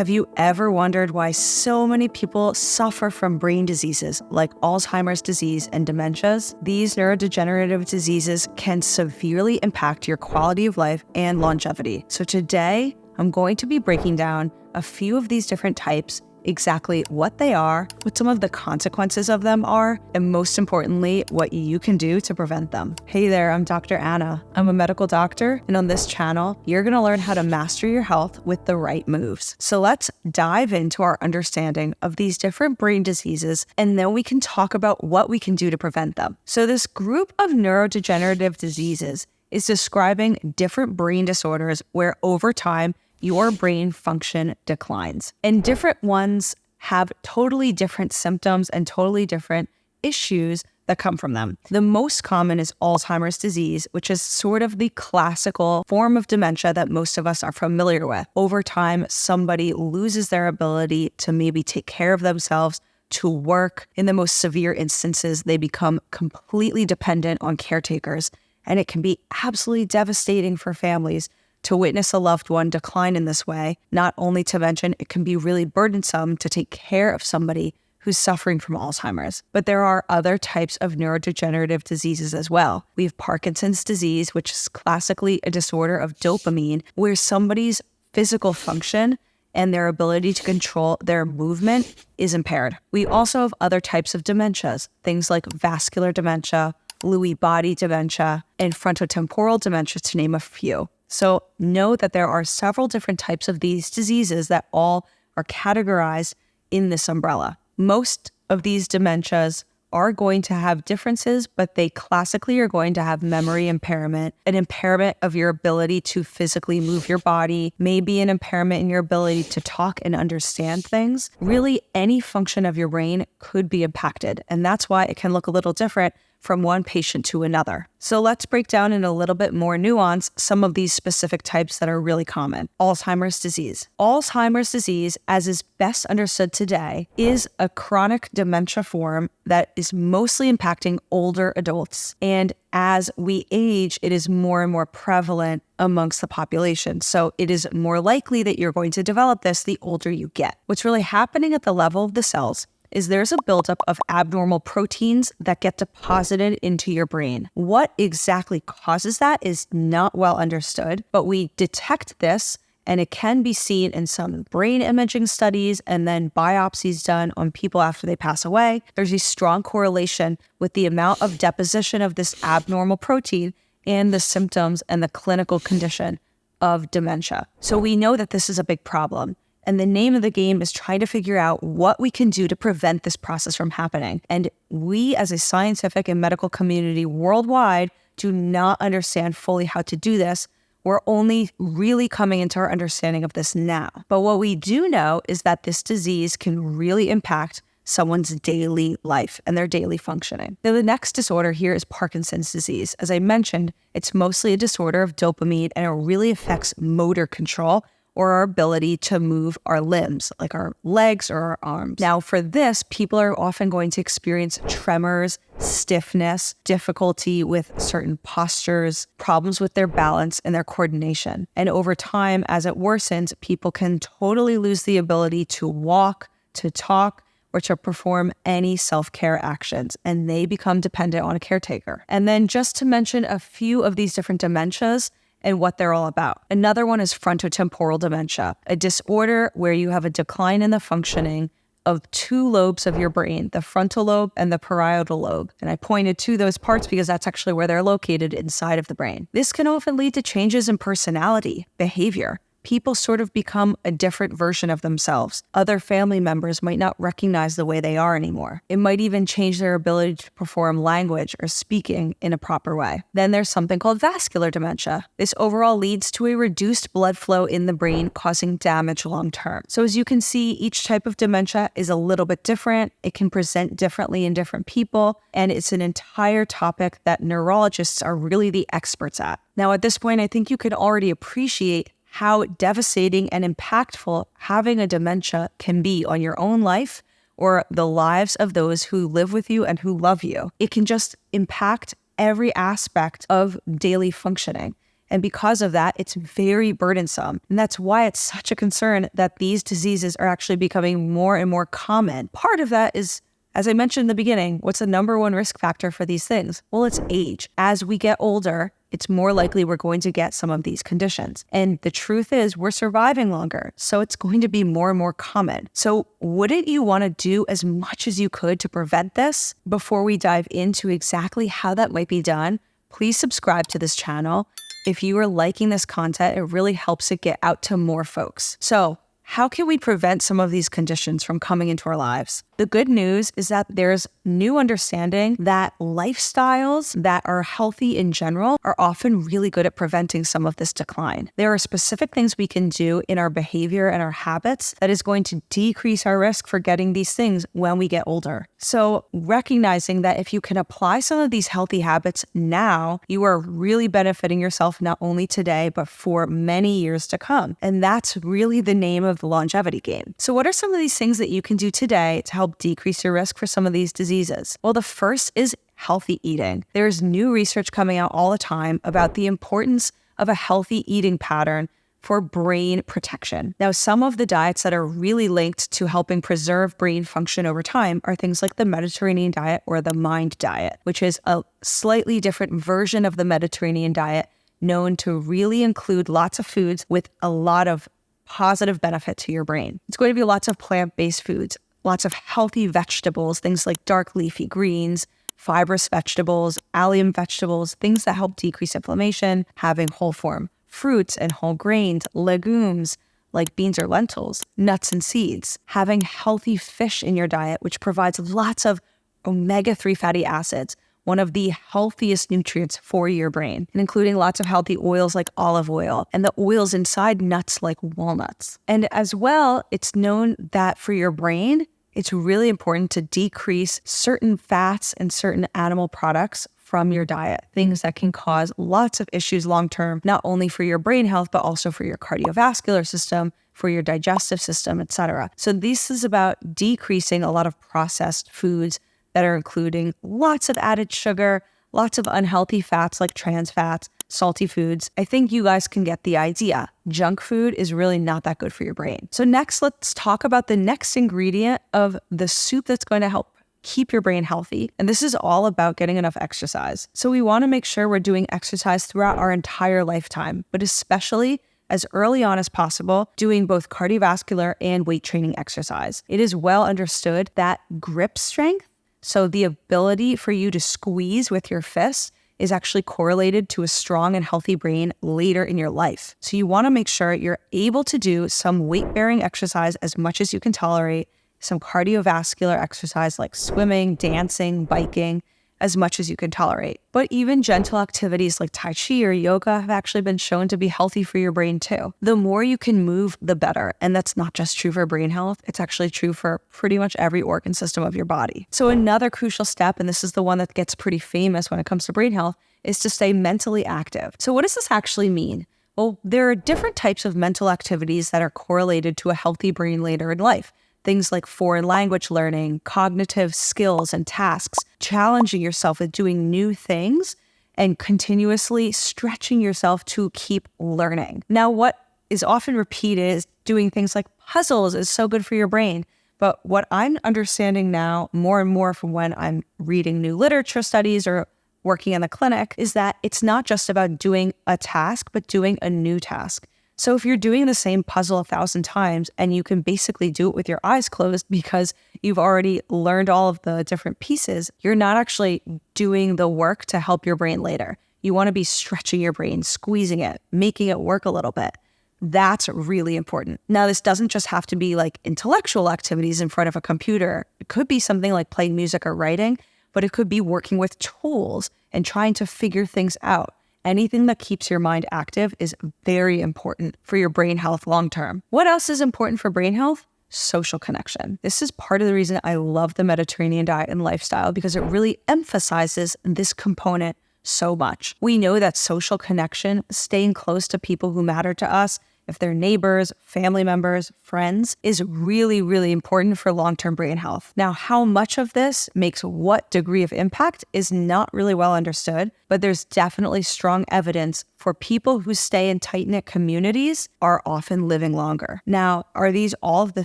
Have you ever wondered why so many people suffer from brain diseases like Alzheimer's disease and dementias? These neurodegenerative diseases can severely impact your quality of life and longevity. So today, I'm going to be breaking down a few of these different types, exactly what they are, what some of the consequences of them are, and most importantly, what you can do to prevent them. Hey there, I'm Dr. Anna. I'm a medical doctor, and on this channel, you're going to learn how to master your health with the right moves. So let's dive into our understanding of these different brain diseases, and then we can talk about what we can do to prevent them. So this group of neurodegenerative diseases is describing different brain disorders where over time, your brain function declines. And different ones have totally different symptoms and totally different issues that come from them. The most common is Alzheimer's disease, which is sort of the classical form of dementia that most of us are familiar with. Over time, somebody loses their ability to maybe take care of themselves, to work. In the most severe instances, they become completely dependent on caretakers. And it can be absolutely devastating for families to witness a loved one decline in this way, not only to mention it can be really burdensome to take care of somebody who's suffering from Alzheimer's. But there are other types of neurodegenerative diseases as well. We have Parkinson's disease, which is classically a disorder of dopamine, where somebody's physical function and their ability to control their movement is impaired. We also have other types of dementias, things like vascular dementia, Lewy body dementia, and frontotemporal dementia, to name a few. So know that there are several different types of these diseases that all are categorized in this umbrella. Most of these dementias are going to have differences, but they classically are going to have memory impairment, an impairment of your ability to physically move your body, maybe an impairment in your ability to talk and understand things. Really, any function of your brain could be impacted, and that's why it can look a little different from one patient to another. So let's break down in a little bit more nuance some of these specific types that are really common. Alzheimer's disease. Alzheimer's disease, as is best understood today, is a chronic dementia form that is mostly impacting older adults. And as we age, it is more and more prevalent amongst the population. So it is more likely that you're going to develop this the older you get. What's really happening at the level of the cells is there's a buildup of abnormal proteins that get deposited into your brain. What exactly causes that is not well understood, but we detect this, and it can be seen in some brain imaging studies and then biopsies done on people after they pass away. There's a strong correlation with the amount of deposition of this abnormal protein and the symptoms and the clinical condition of dementia. So we know that this is a big problem. And the name of the game is trying to figure out what we can do to prevent this process from happening. And we, as a scientific and medical community worldwide, do not understand fully how to do this. We're only really coming into our understanding of this now. But what we do know is that this disease can really impact someone's daily life and their daily functioning. Now, the next disorder here is Parkinson's disease. As I mentioned, it's mostly a disorder of dopamine, and it really affects motor control, or our ability to move our limbs, like our legs or our arms. Now, for this, people are often going to experience tremors, stiffness, difficulty with certain postures, problems with their balance and their coordination. And over time, as it worsens, people can totally lose the ability to walk, to talk, or to perform any self-care actions, and they become dependent on a caretaker. And then just to mention a few of these different dementias, and what they're all about. Another one is frontotemporal dementia, a disorder where you have a decline in the functioning of two lobes of your brain, the frontal lobe and the parietal lobe. And I pointed to those parts because that's actually where they're located inside of the brain. This can often lead to changes in personality, behavior. People sort of become a different version of themselves. Other family members might not recognize the way they are anymore. It might even change their ability to perform language or speaking in a proper way. Then there's something called vascular dementia. This overall leads to a reduced blood flow in the brain, causing damage long term. So as you can see, each type of dementia is a little bit different. It can present differently in different people, and it's an entire topic that neurologists are really the experts at. Now, at this point, I think you can already appreciate how devastating and impactful having a dementia can be on your own life or the lives of those who live with you and who love you. It can just impact every aspect of daily functioning. And because of that, it's very burdensome. And that's why it's such a concern that these diseases are actually becoming more and more common. Part of that is, as I mentioned in the beginning, what's the number one risk factor for these things? Well, it's age. As we get older, it's more likely we're going to get some of these conditions. And the truth is we're surviving longer, so it's going to be more and more common. So wouldn't you want to do as much as you could to prevent this? Before we dive into exactly how that might be done, please subscribe to this channel. If you are liking this content, it really helps it get out to more folks. So how can we prevent some of these conditions from coming into our lives? The good news is that there's new understanding that lifestyles that are healthy in general are often really good at preventing some of this decline. There are specific things we can do in our behavior and our habits that is going to decrease our risk for getting these things when we get older. So recognizing that if you can apply some of these healthy habits now, you are really benefiting yourself not only today, but for many years to come. And that's really the name of the longevity game. So what are some of these things that you can do today to help decrease your risk for some of these diseases? Well, the first is healthy eating. There's new research coming out all the time about the importance of a healthy eating pattern for brain protection. Now, some of the diets that are really linked to helping preserve brain function over time are things like the Mediterranean diet or the MIND diet, which is a slightly different version of the Mediterranean diet, known to really include lots of foods with a lot of positive benefit to your brain. It's going to be lots of plant-based foods, lots of healthy vegetables, things like dark leafy greens, fibrous vegetables, allium vegetables, things that help decrease inflammation, having whole form fruits and whole grains, legumes like beans or lentils, nuts and seeds, having healthy fish in your diet, which provides lots of omega-3 fatty acids, one of the healthiest nutrients for your brain, and including lots of healthy oils like olive oil and the oils inside nuts like walnuts. And as well, it's known that for your brain, it's really important to decrease certain fats and certain animal products from your diet, things that can cause lots of issues long-term, not only for your brain health, but also for your cardiovascular system, for your digestive system, etc. So this is about decreasing a lot of processed foods that are including lots of added sugar, lots of unhealthy fats like trans fats, salty foods. I think you guys can get the idea. Junk food is really not that good for your brain. So next, let's talk about the next ingredient of the soup that's going to help keep your brain healthy. And this is all about getting enough exercise. So we want to make sure we're doing exercise throughout our entire lifetime, but especially as early on as possible, doing both cardiovascular and weight training exercise. It is well understood that grip strength, so the ability for you to squeeze with your fists, is actually correlated to a strong and healthy brain later in your life. So you want to make sure you're able to do some weight-bearing exercise as much as you can tolerate, some cardiovascular exercise like swimming, dancing, biking, as much as you can tolerate. But even gentle activities like Tai Chi or yoga have actually been shown to be healthy for your brain too. The more you can move, the better. And that's not just true for brain health, it's actually true for pretty much every organ system of your body. So another crucial step, and this is the one that gets pretty famous when it comes to brain health, is to stay mentally active. So what does this actually mean? Well, there are different types of mental activities that are correlated to a healthy brain later in life. Things like foreign language learning, cognitive skills and tasks, challenging yourself with doing new things, and continuously stretching yourself to keep learning. Now, what is often repeated is doing things like puzzles is so good for your brain. But what I'm understanding now more and more from when I'm reading new literature studies or working in the clinic is that it's not just about doing a task, but doing a new task. So if you're doing the same puzzle 1,000 times and you can basically do it with your eyes closed because you've already learned all of the different pieces, you're not actually doing the work to help your brain later. You want to be stretching your brain, squeezing it, making it work a little bit. That's really important. Now, this doesn't just have to be like intellectual activities in front of a computer. It could be something like playing music or writing, but it could be working with tools and trying to figure things out. Anything that keeps your mind active is very important for your brain health long-term. What else is important for brain health? Social connection. This is part of the reason I love the Mediterranean diet and lifestyle, because it really emphasizes this component so much. We know that social connection, staying close to people who matter to us, if they're neighbors, family members, friends, is really, really important for long-term brain health. Now, how much of this makes what degree of impact is not really well understood, but there's definitely strong evidence for people who stay in tight-knit communities are often living longer. Now, are these all of the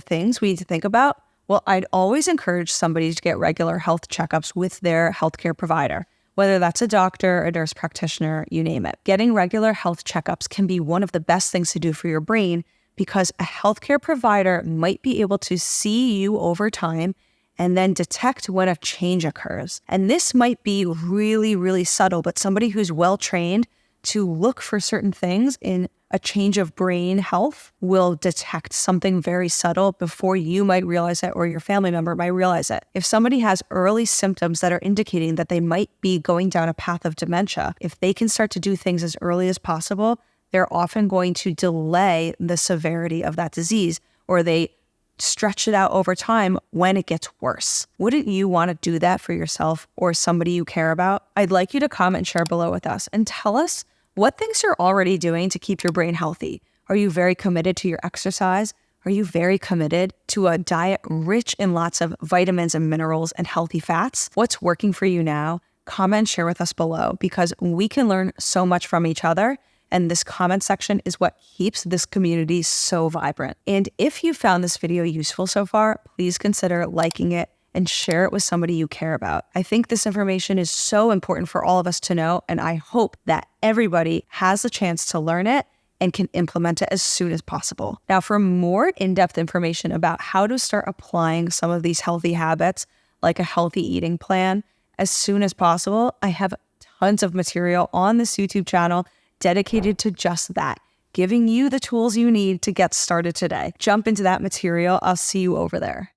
things we need to think about? Well, I'd always encourage somebody to get regular health checkups with their healthcare provider, whether that's a doctor, a nurse practitioner, you name it. Getting regular health checkups can be one of the best things to do for your brain because a healthcare provider might be able to see you over time and then detect when a change occurs. And this might be really, really subtle, but somebody who's well-trained to look for certain things in a change of brain health will detect something very subtle before you might realize it or your family member might realize it. If somebody has early symptoms that are indicating that they might be going down a path of dementia, if they can start to do things as early as possible, they're often going to delay the severity of that disease, or they stretch it out over time when it gets worse. Wouldn't you want to do that for yourself or somebody you care about? I'd like you to comment and share below with us and tell us what things you're already doing to keep your brain healthy. Are you very committed to your exercise? Are you very committed to a diet rich in lots of vitamins and minerals and healthy fats? What's working for you now? Comment and share with us below because we can learn so much from each other. And this comment section is what keeps this community so vibrant. And if you found this video useful so far, please consider liking it and share it with somebody you care about. I think this information is so important for all of us to know, and I hope that everybody has the chance to learn it and can implement it as soon as possible. Now, for more in-depth information about how to start applying some of these healthy habits, like a healthy eating plan, as soon as possible, I have tons of material on this YouTube channel dedicated to just that, giving you the tools you need to get started today. Jump into that material. I'll see you over there.